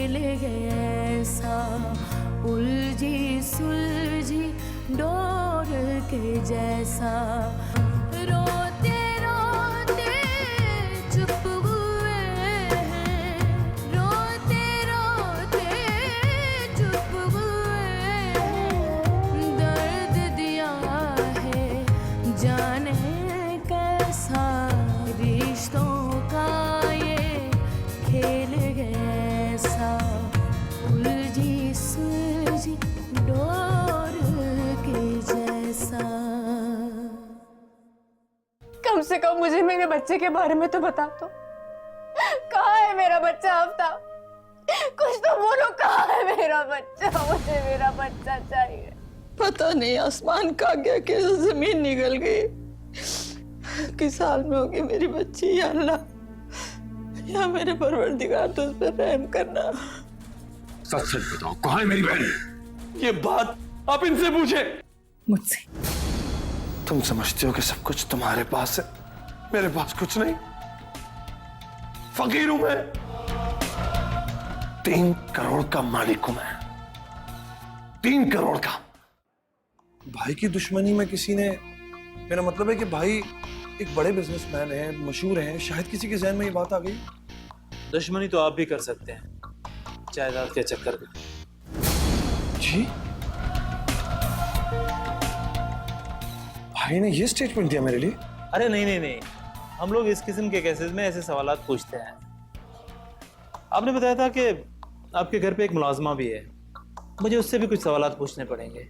खेल ऐसा उलझी सुलझी डोर के जैसा। रोते रोते चुप हुए हैं, रोते रोते चुप हुए हैं। दर्द दिया है जाने कैसा रिश्तों का ये खेल ऐसा उलझी सुलझी डोर के जैसा। कम से कम मुझे मेरे बच्चे के बारे में तो बता दो। कहाँ है मेरा बच्चा आफ्ताब? कुछ तो बोलो, कहाँ है मेरा बच्चा? मुझे मेरा बच्चा चाहिए। पता नहीं आसमान का गया कि जमीन निकल गई। किस हाल में होगी मेरी बच्ची, या अल्लाह या मेरे परवरदिगार, तो उस पर रहम करना। सच सच बताओ, कहाँ है मेरी बहन? ये बात आप इनसे पूछे, मुझसे। तुम समझते हो कि सब कुछ तुम्हारे पास है, मेरे पास कुछ नहीं। फकीर हूं मैं, 3 करोड़ का मालिक हूं मैं, 3 करोड़ का। भाई की दुश्मनी में किसी ने, मेरा मतलब है कि भाई एक बड़े बिजनेसमैन है, मशहूर हैं, शायद किसी के जहन में ये बात आ गई। दुश्मनी तो आप भी कर सकते हैं, जायदाद के चक्कर में। जी, भाई ने ये स्टेटमेंट दिया मेरे लिए? अरे नहीं नहीं नहीं, हम लोग इस किस्म के केसेस में ऐसे सवालात पूछते हैं। आपने बताया था कि आपके घर पे एक मुलाजमा भी है, मुझे उससे भी कुछ सवालात पूछने पड़ेंगे।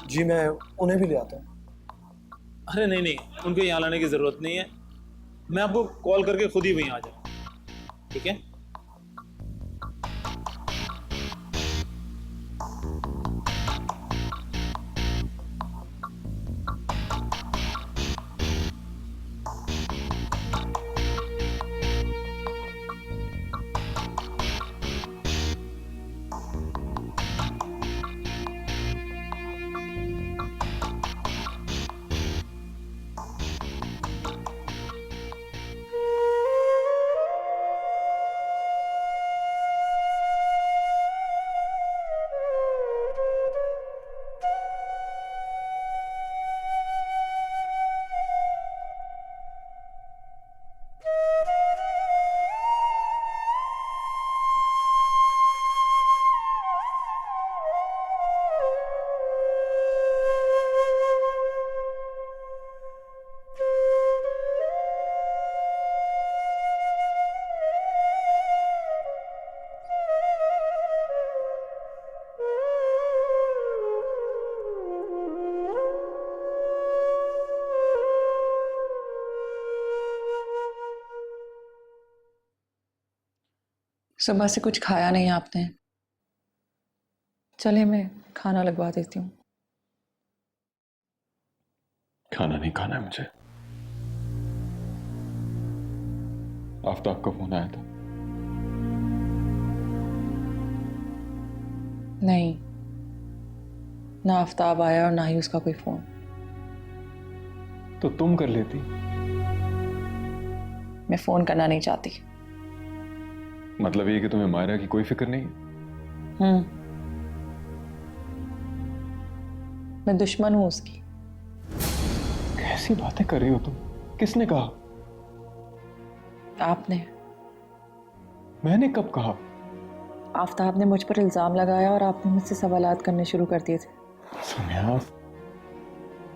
जी, मैं उन्हें भी ले आता हूँ। अरे नहीं नहीं, उनको यहाँ लाने की जरूरत नहीं है, मैं आपको कॉल करके खुद ही वहीं आ जाऊँ, ठीक है? सुबह से कुछ खाया नहीं आपने, चलिए मैं खाना लगवा देती हूँ। खाना नहीं खाना है मुझे। आफ्ताब का फोन आया था? नहीं, ना आफ्ताब आया और ना ही उसका कोई फोन। तो तुम कर लेती। मैं फोन करना नहीं चाहती। मतलब ये कि तुम्हें मायरा की कोई फिक्र नहीं? मैं दुश्मन हूं उसकी। कैसी बातें कर रही हो तुम? किसने कहा? आपने। मैंने कब कहा? आफ्ताब ने मुझ पर इल्जाम लगाया और आपने मुझसे सवालात करने शुरू कर दिए थे। सोनिया,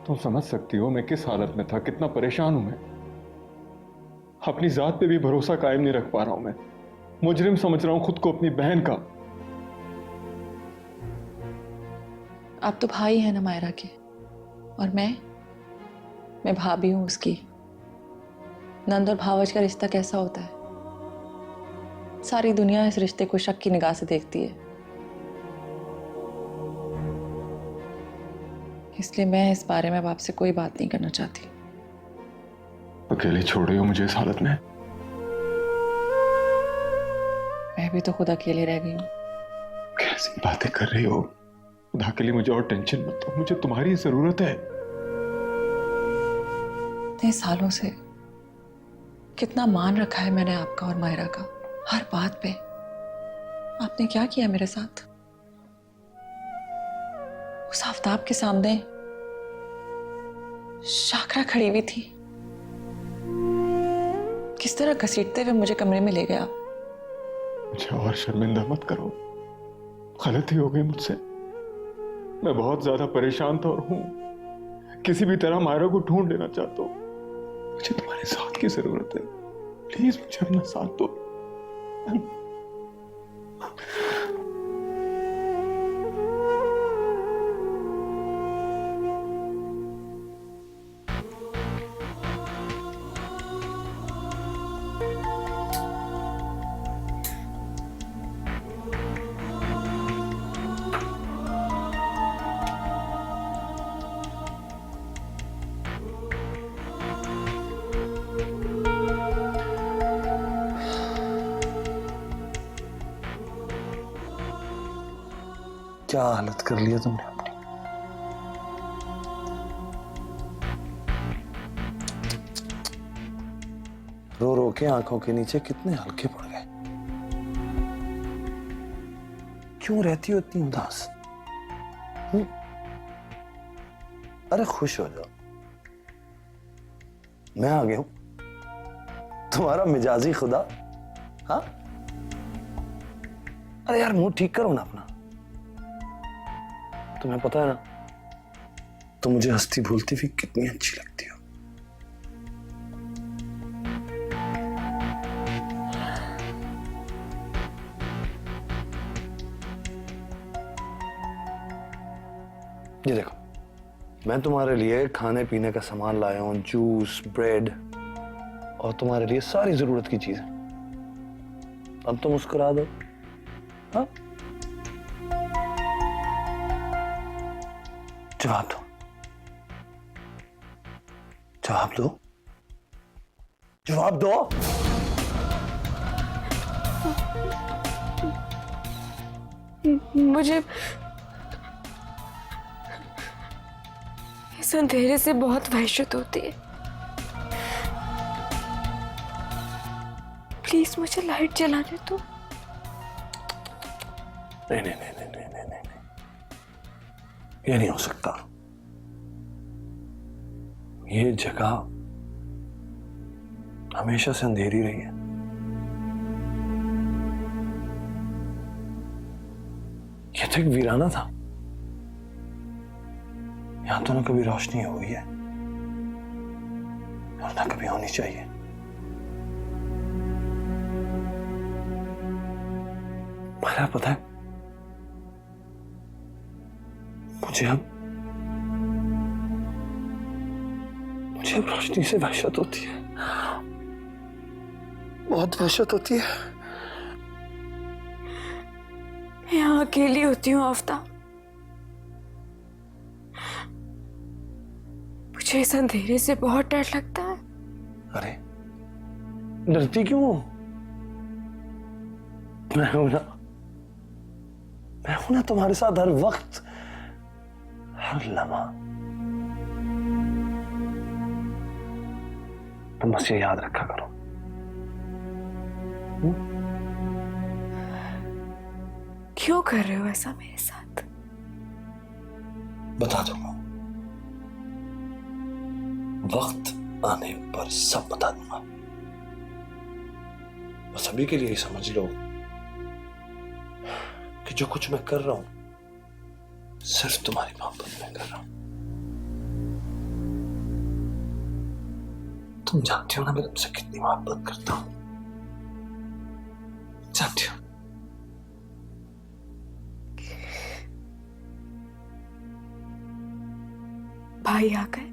तुम समझ सकती हो मैं किस हालत में था, कितना परेशान हूं मैं। अपनी जात पे भी भरोसा कायम नहीं रख पा रहा हूं मैं। मुजरिम समझ रहा हूं खुद को अपनी बहन का। आप तो भाई हैं ना मायरा के, और मैं भाभी हूं उसकी। नंद और भावज का रिश्ता कैसा होता है? सारी दुनिया इस रिश्ते को शक की निगाह से देखती है, इसलिए मैं इस बारे में अब आपसे कोई बात नहीं करना चाहती। अकेले छोड़ रही हो मुझे इस हालत में? मैं भी तो खुद अकेले रह गई हूँ। कैसी बातें कर रही हो? खुदा के लिए मुझे और टेंशन मत दो, मुझे तुम्हारी जरूरत है। इतने सालों से कितना मान रखा है मैंने आपका और मायरा का, हर बात पे। आपने क्या किया मेरे साथ? उस आफताब के सामने शाकरा खड़ी हुई थी, किस तरह घसीटते हुए मुझे कमरे में ले गया। मुझे और शर्मिंदा मत करो, गलती हो गई मुझसे। मैं बहुत ज्यादा परेशान था और हूं। किसी भी तरह मायरा को ढूंढ लेना चाहता हूं। मुझे तुम्हारे साथ की जरूरत है, प्लीज मुझे अपना साथ दो। क्या हालत कर लिया तुमने अपनी। रो रो के आंखों के नीचे कितने हल्के पड़ गए। क्यों रहती हो इतनी उदास? अरे खुश हो जाओ, मैं आ गया हूं, तुम्हारा मिजाजी खुदा। हाँ, अरे यार मुंह ठीक करो ना अपना। तुम्हें पता है ना, तो मुझे हंसती भूलती हुई कितनी अच्छी लगती हो। ये देखो, मैं तुम्हारे लिए खाने पीने का सामान लाया हूं, जूस, ब्रेड और तुम्हारे लिए सारी जरूरत की चीजें। अब तो मुस्कुरा दो। हाँ, जवाब दो, जवाब दो, जवाब दो। मुझे इस अंधेरे से बहुत वहशत होती है। प्लीज मुझे लाइट जलाने दो। नहीं नहीं नहीं नहीं नहीं नहीं नहीं, ये नहीं हो सकता। ये जगह हमेशा से अंधेरी रही है। ये तो एक वीराना था। यहां तो ना कभी रोशनी हुई है और ना कभी होनी चाहिए। मेरा पता है, मुझे अब रोशनी से वहशत होती है, बहुत वहशत होती है। मैं यहाँ अकेली होती हूँ आफ्ताब। मुझे इस अंधेरे से बहुत डर लगता है। अरे डरती क्यों हो? मैं हूं ना तुम्हारे साथ हर वक्त, हर लम्हा। तुम बस ये याद रखा करो। क्यों कर रहे हो ऐसा मेरे साथ? बता दूंगा, वक्त आने पर सब बता दूंगा। बस अभी के लिए ही समझ लो कि जो कुछ मैं कर रहा हूं सिर्फ तुम्हारी मोहब्बत में कर रहा हूं। तुम जानती हो ना मैं तुमसे कितनी मोहब्बत करता हूं, जानती हो। भाई आ गए?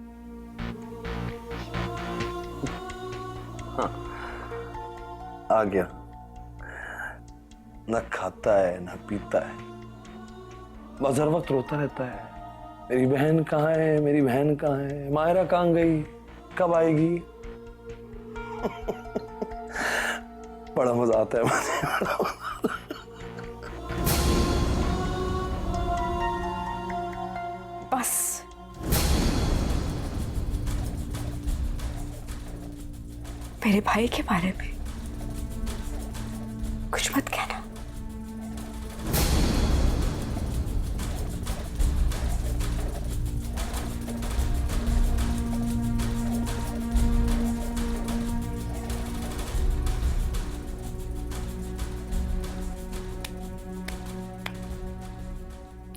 हाँ, आ गया। न खाता है न पीता है, बस हर वक्त रोता रहता है। मेरी बहन कहाँ है, मेरी बहन कहाँ है, मायरा कहाँ गई, कब आएगी। बड़ा मजा आता है मुझे। बस मेरे भाई के बारे में कुछ मत कहना।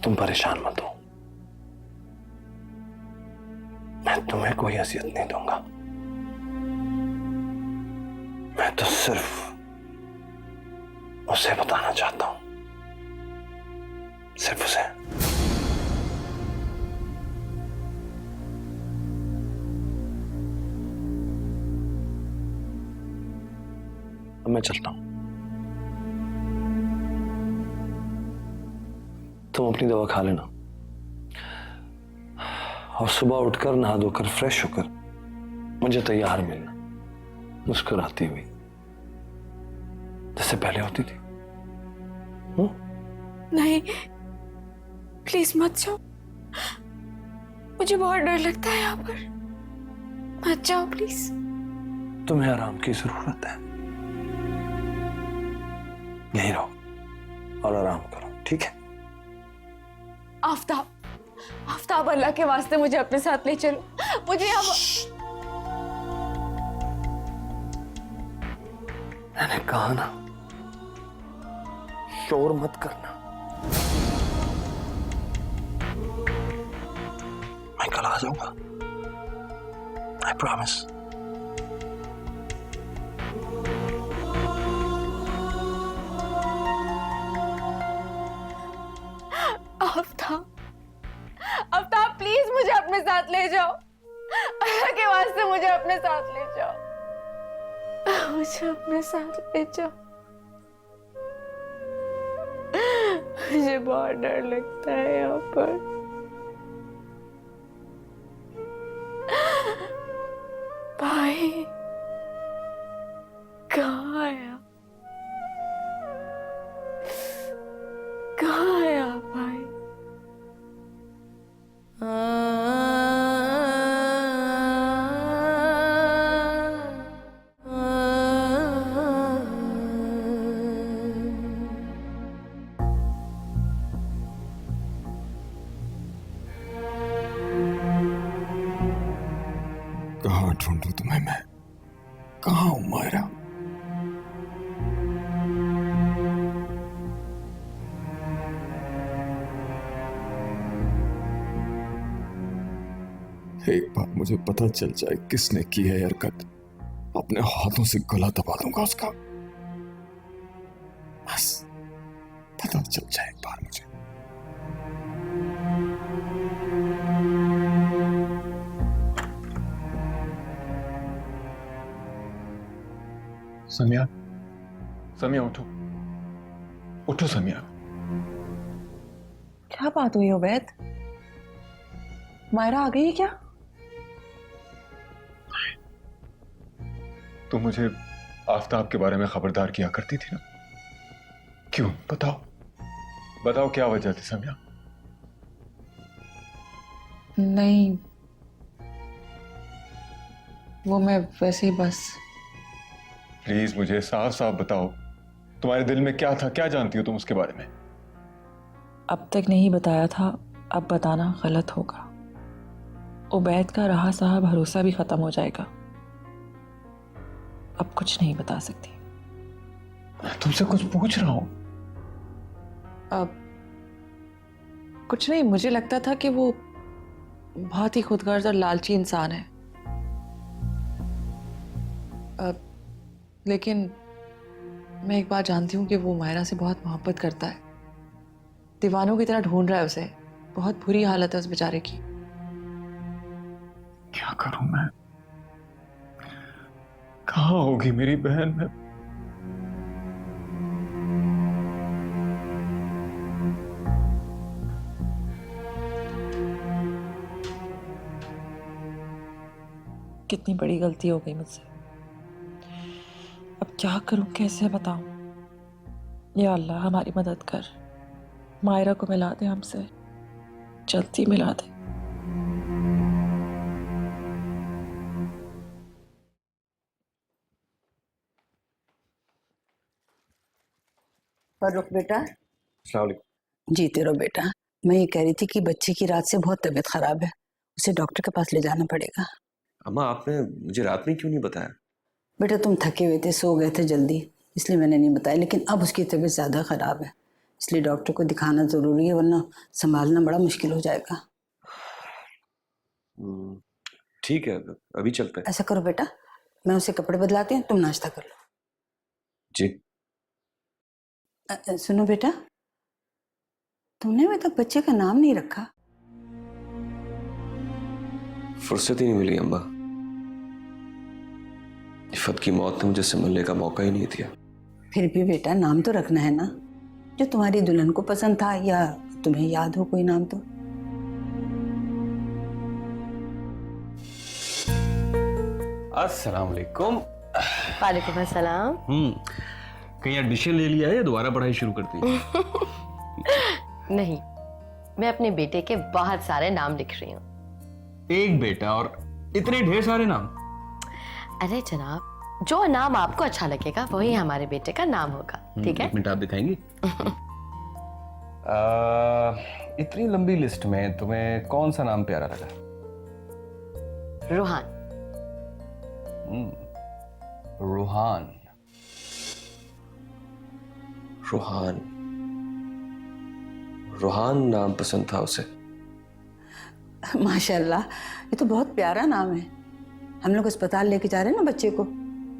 तुम परेशान मत हो, मैं तुम्हें कोई अजियत नहीं दूंगा। मैं तो सिर्फ उसे बताना चाहता हूं, सिर्फ उसे। अब मैं चलता हूं, तुम अपनी दवा खा लेना और सुबह उठकर नहा धोकर फ्रेश होकर मुझे तैयार मिलना, मुस्कुराती हुई जैसे पहले होती थी। नहीं, प्लीज मत जाओ, मुझे बहुत डर लगता है यहाँ पर। मत जाओ प्लीज। तुम्हें आराम की जरूरत है, यहीं रहो और आराम करो, ठीक है? आफ्ताब, आफ्ताब, अल्लाह के वास्ते मुझे अपने साथ ले चलो। मुझे अब मैंने कहा ना, शोर मत करना। मैं कल आ जाऊंगा, I promise. Aftab, Aftab please मुझे अपने साथ ले जाओ, अल्लाह के वास्ते मुझे अपने साथ ले जाओ, मुझे अपने साथ ले जाओ। मुझे बहुत डर लगता है यहाँ पर। भाई कहाँ आया, कहाँ आया भाई? कहाँ ढूंढूं तुम्हें मैं? कहाँ हूं मायरा? एक बार मुझे पता चल जाए किसने की है हरकत, अपने हाथों से गला दबा दूंगा उसका। बस पता चल जाए एक बार मुझे। समिया, समिया उठो, उठो समिया। क्या बात हुई उबैद? मायरा आ गई है क्या? तुम मुझे आफ्ताब के बारे में खबरदार किया करती थी ना, क्यों? बताओ, बताओ क्या वजह थी समिया? नहीं, वो मैं वैसे ही बस। प्लीज मुझे साफ साफ बताओ, तुम्हारे दिल में क्या था? क्या जानती हो तुम उसके बारे में? अब तक नहीं बताया था, अब बताना गलत होगा। उबैद का रहा सहा भरोसा भी खत्म हो जाएगा। अब कुछ नहीं बता सकती। मैं तुमसे कुछ पूछ रहा हूं। अब कुछ नहीं, मुझे लगता था कि वो बहुत ही खुदगर्ज और लालची इंसान है। लेकिन मैं एक बात जानती हूँ कि वो मायरा से बहुत मोहब्बत करता है, दीवानों की तरह ढूंढ रहा है उसे। बहुत बुरी हालत है उस बेचारे की। क्या करूं मैं? कहाँ होगी मेरी बहन? मैं कितनी बड़ी गलती हो गई मुझसे। अब क्या करूं, कैसे बताऊं? या अल्लाह हमारी मदद कर, मायरा को मिला दे हमसे, जल्दी मिला दे। फर्रुख बेटा, अस्सलाम वालेकुम। जीते रहो बेटा। मैं ये कह रही थी कि बच्चे की रात से बहुत तबीयत खराब है, उसे डॉक्टर के पास ले जाना पड़ेगा। अम्मा, आपने मुझे रात में क्यों नहीं बताया? बेटा तुम थके हुए थे, सो गए थे जल्दी, इसलिए मैंने नहीं बताया, लेकिन अब उसकी तबीयत ज़्यादा खराब है। इसलिए डॉक्टर को दिखाना जरूरी है, वरना संभालना बड़ा मुश्किल हो जाएगा। ठीक है, अभी चलते हैं। ऐसा करो बेटा, मैं उसे कपड़े बदलाती हूँ, तुम नाश्ता कर लो। जी। सुनो बेटा, तुमने अभी तक बच्चे का नाम नहीं रखा। फुर्सत ही नहीं मिली अम्मा। इफ़त की मौत ने मुझे इससे मिलने का मौका ही नहीं दिया। फिर भी बेटा नाम तो रखना है ना, जो तुम्हारी दुल्हन को पसंद था या तुम्हें याद हो कोई नाम तो। अस्सलाम वालेकुम। वालेकुम अस्सलाम। कहीं एडमिशन ले लिया है या दोबारा पढ़ाई शुरू करती है? नहीं, मैं अपने बेटे के बहुत सारे नाम लिख रही हूँ। एक बेटा और इतने ढेर सारे नाम? अरे जनाब, जो नाम आपको अच्छा लगेगा वही हमारे बेटे का नाम होगा, ठीक है? एक मिनट, आप दिखाएंगी? इतनी लंबी लिस्ट में तुम्हें कौन सा नाम प्यारा लगा? रूहान। रूहान। रूहान। रूहान नाम पसंद था उसे। माशाल्लाह, ये तो बहुत प्यारा नाम है। हम लोग अस्पताल लेके जा रहे हैं ना बच्चे को,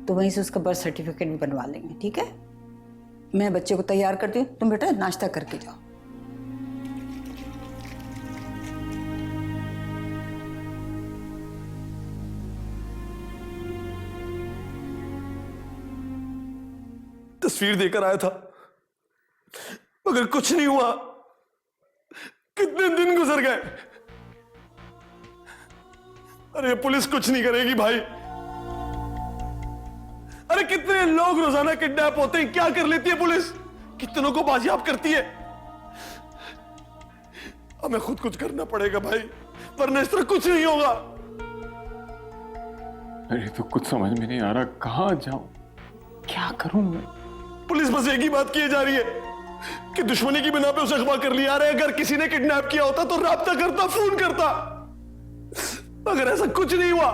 तो वहीं से उसका बर्थ सर्टिफिकेट भी बनवा लेंगे, ठीक है? मैं बच्चे को तैयार करती हूँ, तुम बेटा नाश्ता करके जाओ। तस्वीर देकर आया था मगर कुछ नहीं हुआ। कितने दिन गुजर गए। अरे पुलिस कुछ नहीं करेगी भाई। अरे कितने लोग रोजाना किडनैप होते हैं, क्या कर लेती है पुलिस? कितनों को बाजियाब करती है। हमें खुद कुछ करना पड़ेगा भाई, वरना इस तरह कुछ नहीं होगा। अरे तो कुछ समझ में नहीं आ रहा, कहाँ जाऊं, क्या करूं मैं? पुलिस बस एक ही बात किए जा रही है कि दुश्मनी की बिना पे उसे अगवा कर लिया। रहे अगर किसी ने किडनैप किया होता तो राब्ता करता, फोन करता, मगर ऐसा कुछ नहीं हुआ।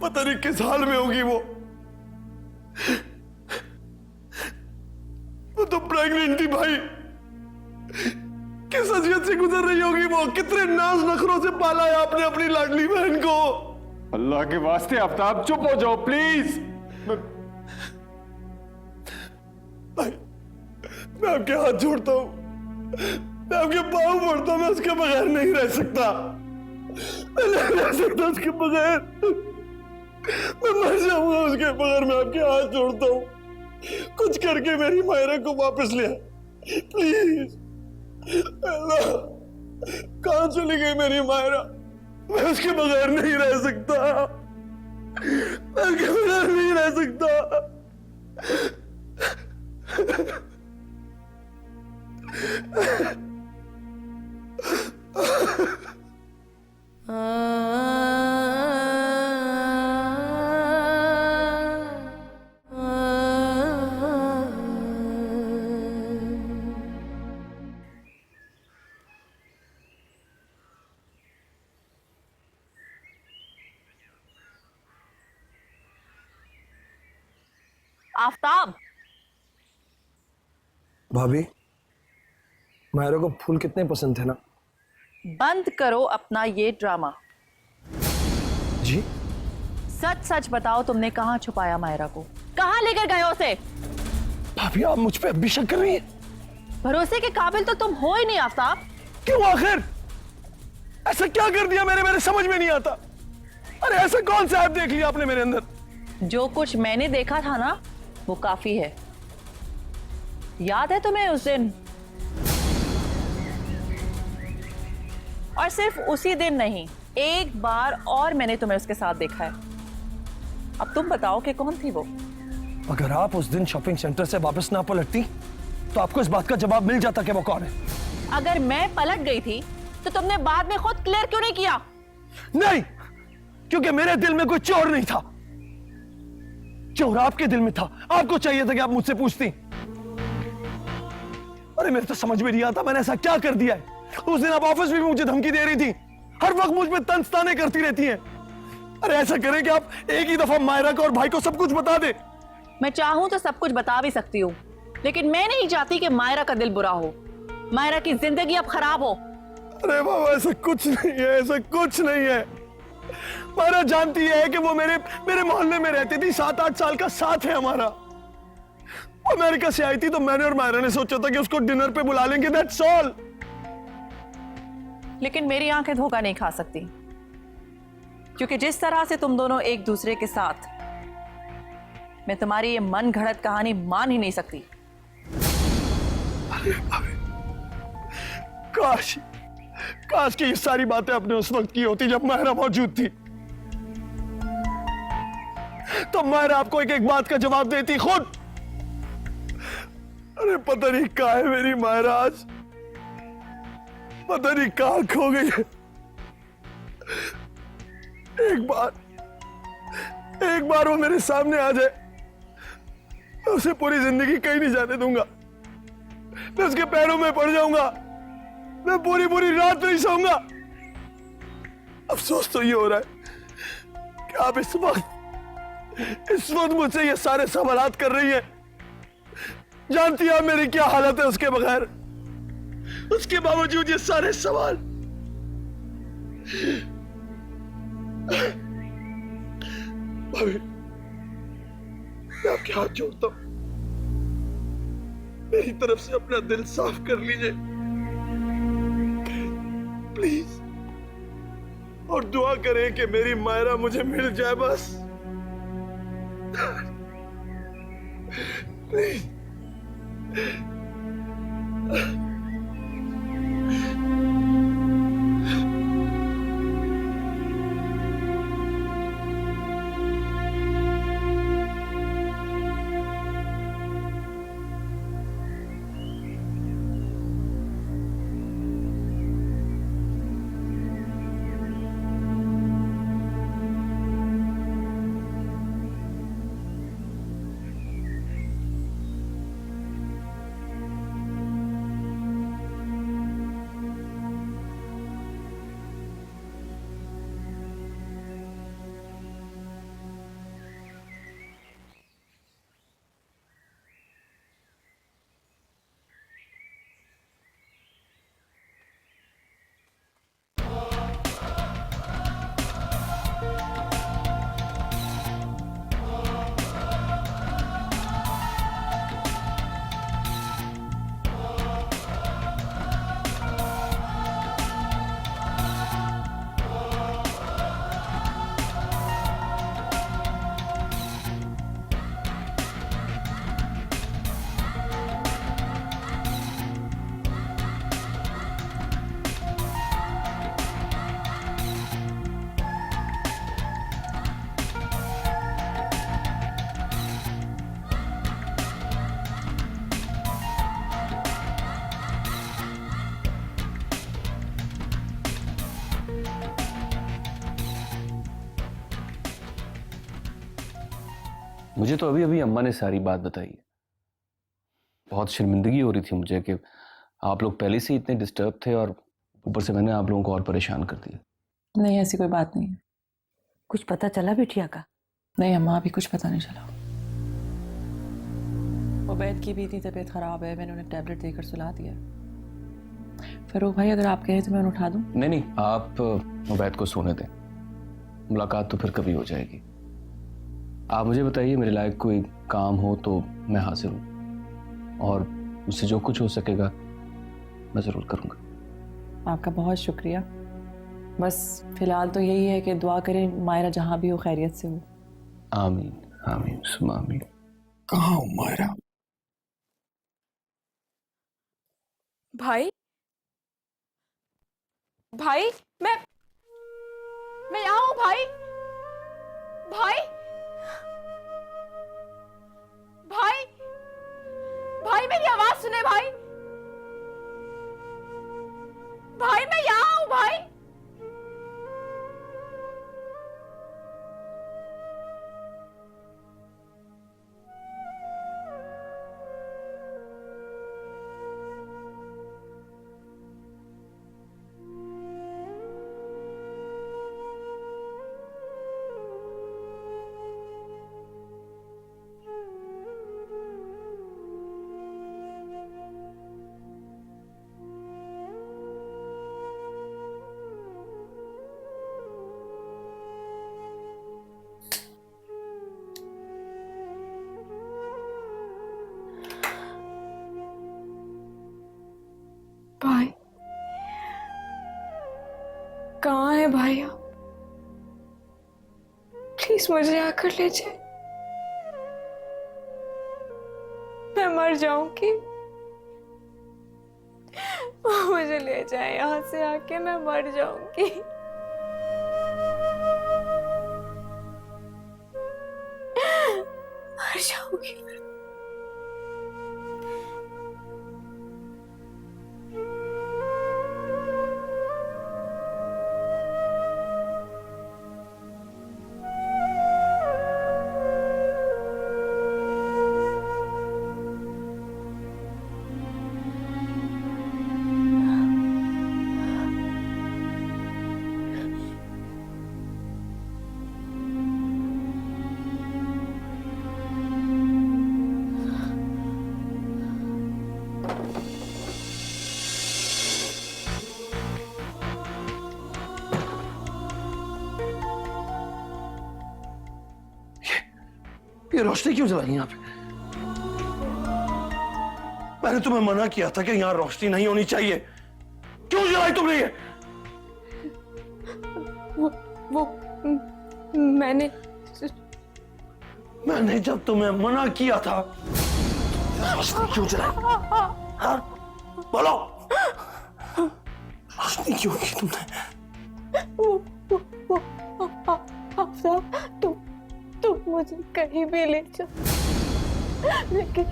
पता नहीं किस हाल में होगी वो तो प्रेग्नेंट थी भाई। किस अजियत से गुजर रही होगी वो। कितने नाज नखरों से पाला है आपने अपनी लाडली बहन को। अल्लाह के वास्ते आफ्ताब चुप हो जाओ प्लीज। भाई मैं आपके हाथ जोड़ता हूं, मैं आपके पांव पड़ता हूं। मैं उसके बगैर नहीं रह सकता, मैं नहीं रह सकता उसके बगैर। मैं मर जाऊंगा उसके बगैर। मैं आपके हाथ जोड़ता हूं, कुछ करके मेरी मायरा को वापस ले प्लीज। अल्लाह, कहां चली गई मेरी मायरा? मैं उसके बगैर नहीं रह सकता, मैं उसके बगैर नहीं रह सकता। आफ्ताब, भाभी, मायरा को फूल कितने पसंद थे ना। बंद करो अपना ये ड्रामा। जी? सच सच बताओ, तुमने कहाँ छुपाया मायरा को? कहाँ लेकर गए हो उसे? भाभी आप मुझ पे अब भी शक कर रही हैं? भरोसे के काबिल तो तुम हो ही नहीं आफ्ताब। क्यों आखिर? ऐसा क्या कर दिया मेरे समझ में नहीं आता। अरे ऐसा कौन सा ऐप देख लिया आपने मेरे अंदर? जो कुछ मैंने देखा था ना, वो काफी है। याद है तुम्हें उस दिन? और सिर्फ उसी दिन नहीं, एक बार और मैंने तुम्हें उसके साथ देखा है। अब तुम बताओ कि कौन थी वो? अगर आप उस दिन शॉपिंग सेंटर से वापस ना पलटती तो आपको इस बात का जवाब मिल जाता कि वो कौन है। अगर मैं पलट गई थी तो तुमने बाद में खुद क्लियर क्यों नहीं किया? नहीं, क्योंकि मेरे दिल में कोई चोर नहीं था। चोर आपके दिल में था। आपको चाहिए था कि आप मुझसे पूछती। अरे मेरे तो समझ में नहीं आता मैंने ऐसा क्या कर दिया है। उस दिन आप ऑफिस में भी मुझे धमकी दे रही थी, हर वक्त मुझ पे तंज ताने करती रहती हैं। अरे ऐसा करें कि आप एक ही दफा मायरा को और भाई को सब कुछ बता दे, मैं चाहूं तो सब कुछ बता भी सकती हूँ, लेकिन मैं नहीं चाहती कि मायरा का दिल बुरा हो, मायरा की जिंदगी अब खराब हो। अरे बाबा ऐसा कुछ नहीं है, ऐसा कुछ नहीं है। मायरा जानती है कि वो मेरे मोहल्ले में रहती थी, 7-8 साल का साथ है हमारा। वो अमेरिका से आई थी तो मैंने और मायरा ने सोचा था कि उसको डिनर पे बुला लेंगे, दैट्स ऑल। लेकिन मेरी आंखें धोखा नहीं खा सकती, क्योंकि जिस तरह से तुम दोनों एक दूसरे के साथ, मैं तुम्हारी ये मन घड़त कहानी मान ही नहीं सकती। काश काश कि ये सारी बातें आपने उस वक्त की होती जब मायरा मौजूद थी। तो मायरा आपको एक एक बात का जवाब देती खुद। अरे पता नहीं कहाँ है मेरी मायरा आज, पता नहीं कहाँ खो गई है। एक बार वो मेरे सामने आ जाए, मैं उसे पूरी जिंदगी कहीं नहीं जाने दूंगा। मैं उसके पैरों में पड़ जाऊंगा, मैं पूरी पूरी रात नहीं सोऊंगा। अफसोस तो ये हो रहा है कि आप इस वक्त मुझसे ये सारे सवालात कर रही हैं। जानती है आप मेरी क्या हालत है उसके बगैर, उसके बावजूद ये सारे सवाल। भाभी, मैं आपके हाथ जोड़ता हूं, मेरी तरफ से अपना दिल साफ कर लीजिए प्लीज, और दुआ करें कि मेरी मायरा मुझे मिल जाए बस। प्लीज। मुझे तो अभी अभी अम्मा ने सारी बात बताई है। बहुत शर्मिंदगी हो रही थी मुझे कि आप लोग पहले से इतने डिस्टर्ब थे और ऊपर से मैंने आप लोगों को और परेशान कर दिया। नहीं, ऐसी कोई बात नहीं है। कुछ पता चला बिटिया का? नहीं अम्मा, अभी कुछ पता नहीं चला। उबैद की भी इतनी तबीयत खराब है, मैंने उन्हें टैबलेट देकर सुला दिया। फरूक भाई अगर आप कहें तो मैं उन्हें उठा दूं? नहीं नहीं, आप उबैद को सोने दें, मुलाकात तो फिर कभी हो जाएगी। आप मुझे बताइए, मेरे लायक कोई काम हो तो मैं हाजिर हूँ, और मुझसे जो कुछ हो सकेगा मैं ज़रूर करूँगा। आपका बहुत शुक्रिया। बस फिलहाल तो यही है कि दुआ करें मायरा जहाँ भी हो खैरियत से हो। आमीन आमीन सुमा आमीन। कहाँ हो मायरा? भाई भाई मैं यहाँ हूँ भाई। भाई भाई भाई मेरी आवाज सुने भाई। भाई मैं यहाँ हूँ भाई। मुझे आकर ले जाए, मैं मर जाऊंगी। मुझे ले जाए यहाँ से, आके मैं मर जाऊंगी। मर जाऊंगी मैं। ये रोशनी क्यों जलाई यहाँ पे? मैंने तुम्हें मना किया था कि यहाँ रोशनी नहीं होनी चाहिए, क्यों जलाई तुमने ये? वो मैंने जब तुम्हें मना किया था रोशनी क्यों जलाई? हाँ बोलो, रोशनी क्यों की तुमने? आफ्ताब, तुम मुझे कहीं भी ले जाओ, लेकिन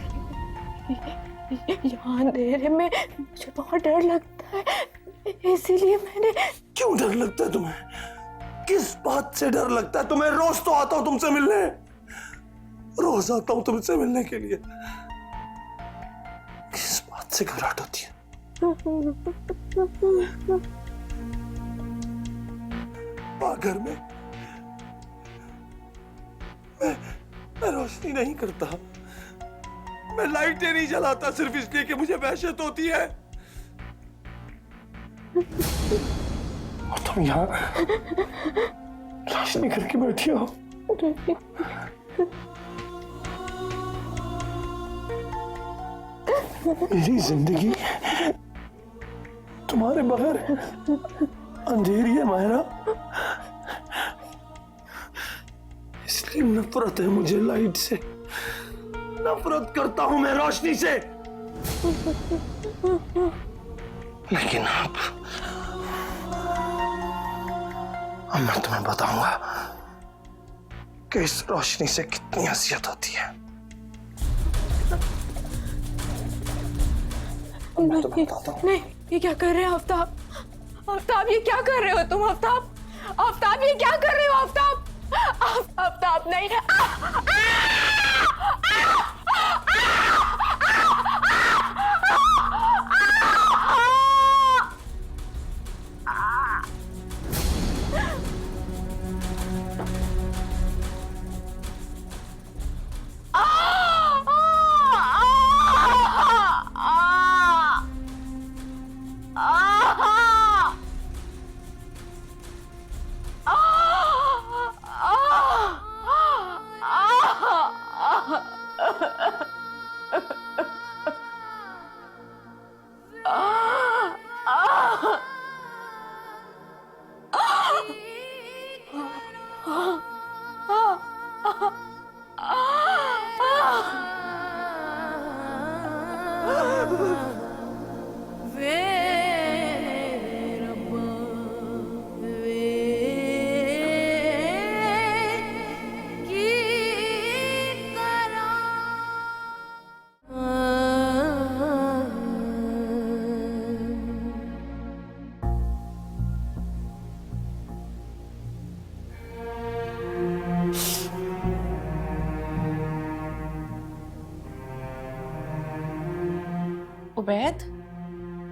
यहाँ अंधेरे में मुझे बहुत डर लगता है, इसीलिए मैंने। क्यों डर लगता है तुम्हें? किस बात से डर लगता है तुम्हें? रोज तो आता हूं तुमसे मिलने, रोज आता हूं तुमसे मिलने के लिए, किस बात से घबराहट होती है? घर में मैं रोशनी नहीं करता, मैं लाइटें नहीं जलाता सिर्फ इसलिए कि मुझे वहशत होती है। और तुम यहाँ रोशनी करके बैठी हो। मेरी जिंदगी तुम्हारे बगैर अंधेरी है मायरा, इसलिए नफरत है मुझे लाइट से, नफरत करता हूं मैं रोशनी से। लेकिन अब मैं तुम्हें बताऊंगा कि इस रोशनी से कितनी अजियत होती है। नहीं, ये क्या कर रहे हो आफ्ताब? आफ्ताब, ये क्या कर रहे हो तुम? आफ्ताब, आफ्ताब, ये क्या कर रहे हो आफ्ताब? आफ्ताब नहीं। उबैद,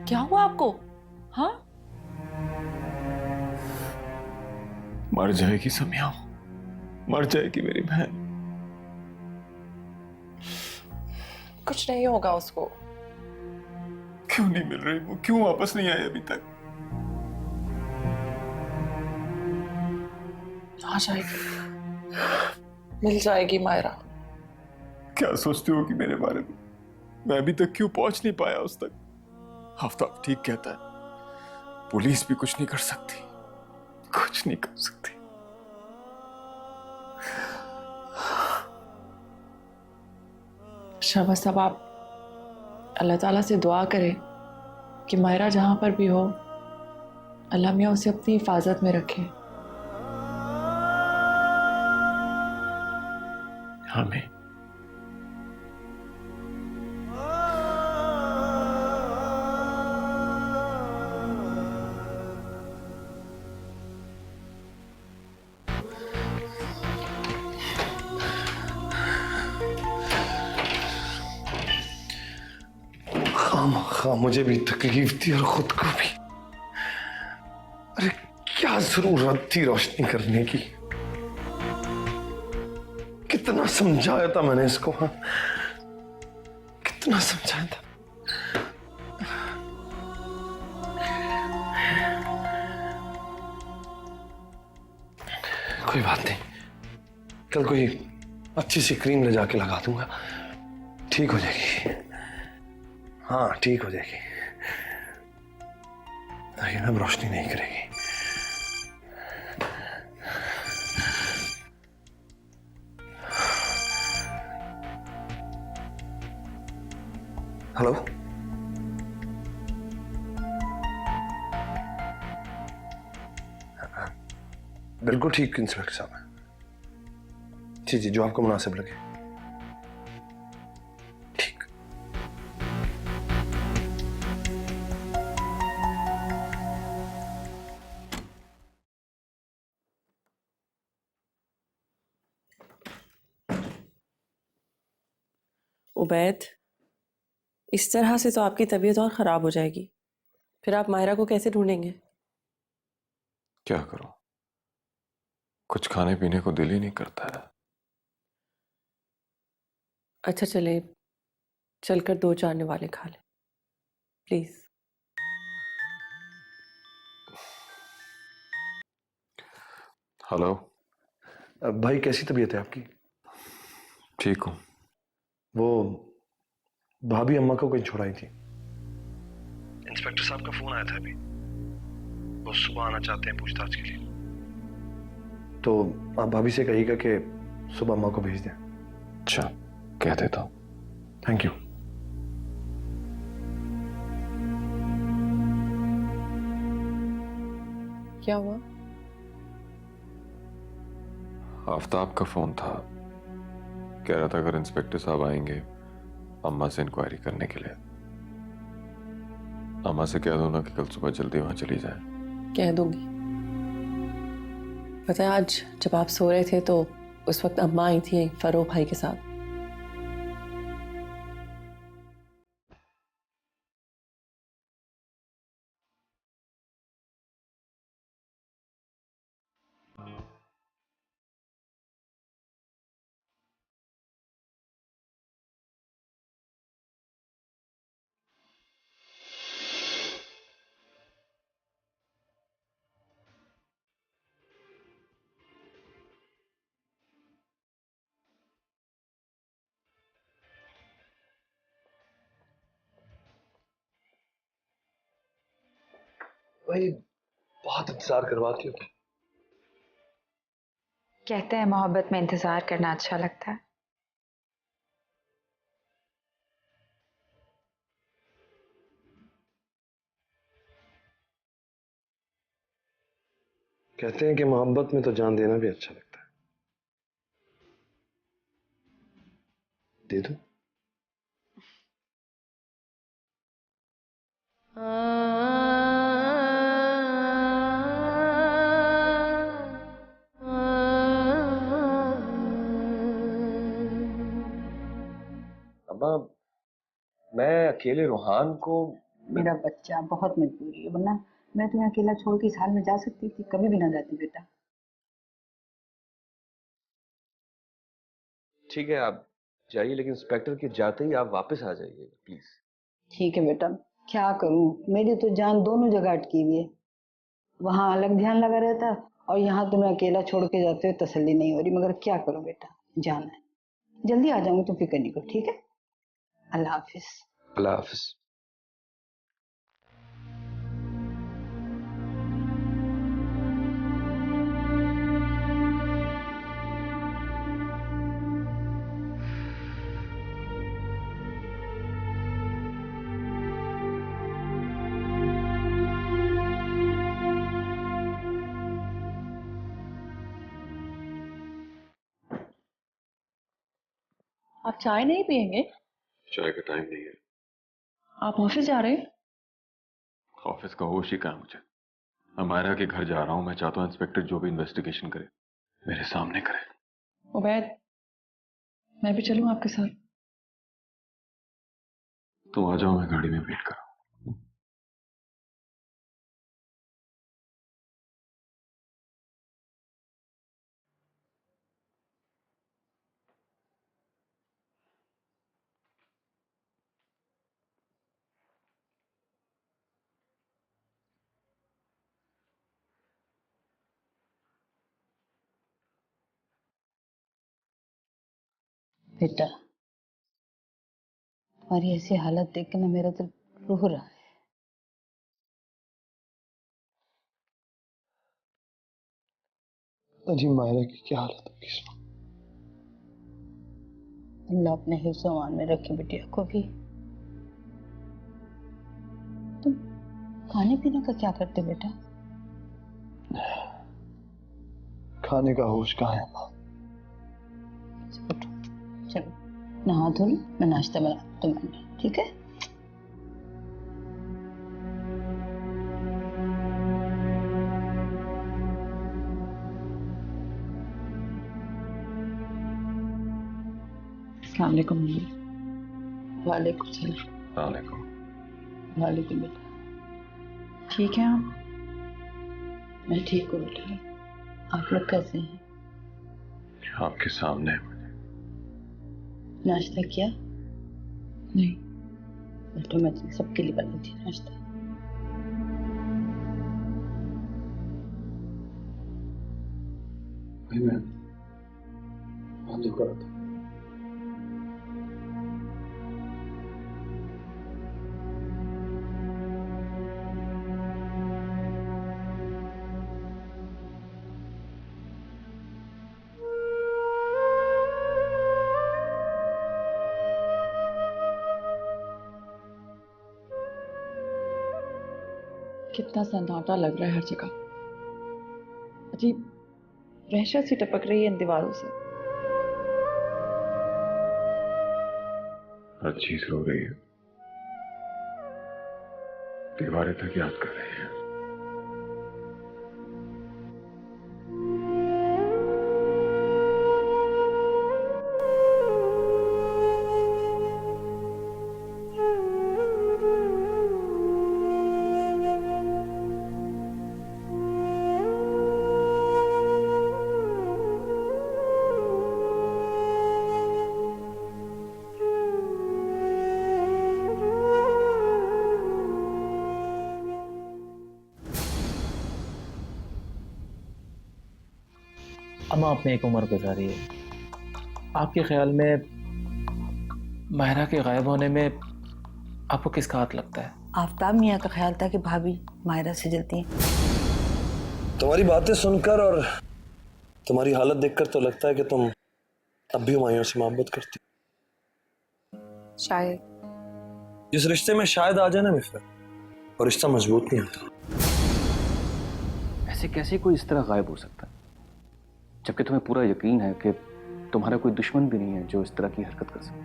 क्या हुआ आपको? हाँ? मर जाएगी समिया, मर जाएगी मेरी बहन। कुछ नहीं होगा उसको। क्यों नहीं मिल रही वो? क्यों वापस नहीं आई अभी तक? आ जाएगी, मिल जाएगी मायरा। क्या सोचती हो कि मेरे बारे में? मैं अभी तक क्यों पहुंच नहीं पाया उस तक? आफ्ताब ठीक कहता है, पुलिस भी कुछ नहीं कर सकती, कुछ नहीं कर सकती। अच्छा बस अब आप अल्लाह ताला से दुआ करें कि मायरा जहाँ पर भी हो अल्लाह मियाँ उसे अपनी हिफाजत में रखे। आमीन। खामखा मुझे भी तकलीफ थी और खुद को भी। अरे क्या जरूरत थी रोशनी करने की? कितना समझाया था मैंने इसको, हाँ कितना समझाया था। कोई बात नहीं, कल कोई अच्छी सी क्रीम ले जाके लगा दूंगा, ठीक हो जाएगी। हाँ ठीक हो जाएगी, लेकिन अब रोशनी नहीं करेगी। हेलो, बिल्कुल ठीक इंस्पेक्टर साहब। जी जी, जो आपको मुनासिब लगे। ठीक। उबैद, इस तरह से तो आपकी तबीयत और ख़राब हो जाएगी। फिर आप मायरा को कैसे ढूंढेंगे? क्या करूं, कुछ खाने पीने को दिल ही नहीं करता है। अच्छा चले, चलकर 2-4 निवाले खा लें प्लीज। हेलो भाई कैसी तबीयत है आपकी? ठीक हूँ। वो भाभी अम्मा को कहीं छोड़ाई थी। इंस्पेक्टर साहब का फोन आया था अभी, वो सुबह आना चाहते हैं पूछताछ के लिए। तो आप भाभी से कहिएगा कि सुबह अम्मा को भेज दें। अच्छा कह देता हूँ। Thank you. क्या हुआ? आफ्ताब का फोन था, कह रहा था अगर इंस्पेक्टर साहब आएंगे अम्मा से इंक्वायरी करने के लिए। अम्मा से कह दो ना कि कल सुबह जल्दी वहां चली जाए। कह दूंगी। पता है आज जब आप सो रहे थे तो उस वक्त अम्मा आई थी फरोह भाई के साथ। भाई बहुत इंतजार करवाती हो। कहते हैं मोहब्बत में इंतजार करना अच्छा लगता है। कहते हैं कि मोहब्बत में तो जान देना भी अच्छा लगता है। दे दो। अम्मा मैं अकेले रूहान को। मेरा बच्चा बहुत मजबूरी है, वरना मैं तुम्हें अकेला छोड़ के इस हाल में जा सकती थी, कभी भी ना जाती बेटा। ठीक है आप जाइए, लेकिन इंस्पेक्टर के जाते ही आप वापस आ जाइए प्लीज। ठीक है बेटा, क्या करूं, मेरी तो जान दोनों जगह अटकी हुई है। वहां अलग ध्यान लगा रहता और यहाँ तुम्हें अकेला छोड़ के जाते हुए तसल्ली नहीं हो रही, मगर क्या करूं बेटा, जाना है। जल्दी आ जाऊंगी, तुम फिक्र नहीं करो, ठीक है। अल्लाह हाफिज। अल्लाह हाफिज। आप चाय नहीं पियेंगे? चाय का टाइम नहीं है। आप ऑफिस जा रहे हैं? ऑफिस का होश ही कहाँ है मुझे। मैं मायरा के घर जा रहा हूँ। मैं चाहता हूँ इंस्पेक्टर जो भी इन्वेस्टिगेशन करे मेरे सामने करे। उबैद, मैं भी चलूं आपके साथ? तुम आ जाओ, मैं गाड़ी में वेट कर रहा हूँ। बेटा, तुम्हारी ऐसी हालत देख के ना मेरा दिल रो रहा है। जी मायरा की क्या हालत होगी इस वक्त? अल्लाह अपने हिफ्ज़ अमान में रखे बिटिया को भी। तुम खाने पीने का क्या करते बेटा? खाने का होश कहाँ है माँ? चलो नहा धो लो, मैं नाश्ता बना तुम्हारे, ठीक है? अस्सलाम वालेकुम मम्मी। वालेकुम सलाम। वालेकुम। वालेकुम बेटा। ठीक है आप? मैं ठीक हूँ बेटा। आप लोग कैसे हैं? आपके सामने है। नाश्ता किया? नहीं। बेटा मैं तुम सबके लिए बनाती हूँ नाश्ता। मैं बंद कर रहा था। कितना सन्नाटा लग रहा है हर जगह। अजीब वहशत सी टपक रही है इन दीवारों से। हर चीज रो रही है। दीवारें तक याद कर रही है। अम्मा आपने एक उम्र गुजारी है। आपके ख्याल में मायरा के गायब होने में आपको किसका हाथ लगता है? आफ्ताब मियाँ का ख्याल था कि भाभी मायरा से जलती हैं। तुम्हारी बातें सुनकर और तुम्हारी हालत देखकर तो लगता है कि तुम अब भी मायूं से मोहब्बत करती। शायद। इस रिश्ते में शायद आ जाए ना मिफ्रा, और रिश्ता मजबूत नहीं होता। ऐसे कैसे कोई इस तरह गायब हो सकता है, जबकि तुम्हें पूरा यकीन है कि तुम्हारा कोई दुश्मन भी नहीं है जो इस तरह की हरकत कर सके।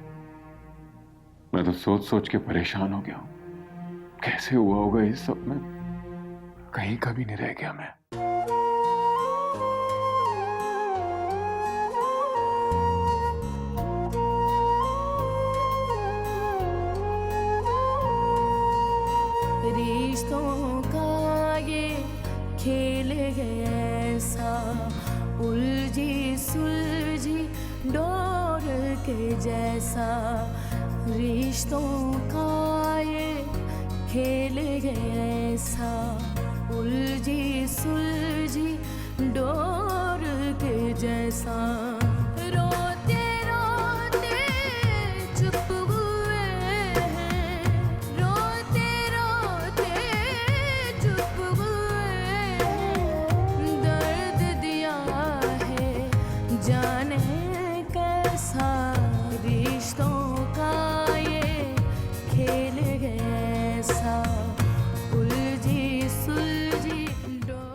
मैं तो सोच सोच के परेशान हो गया हूं। कैसे हुआ होगा इस सब में? कहीं का भी नहीं रह गया मैं। रिश्तों का ये खेल है ऐसा, उलझी सुलझी डोर के जैसा। रिश्तों का ये खेल है ऐसा, उलझी सुलझी डोर के जैसा।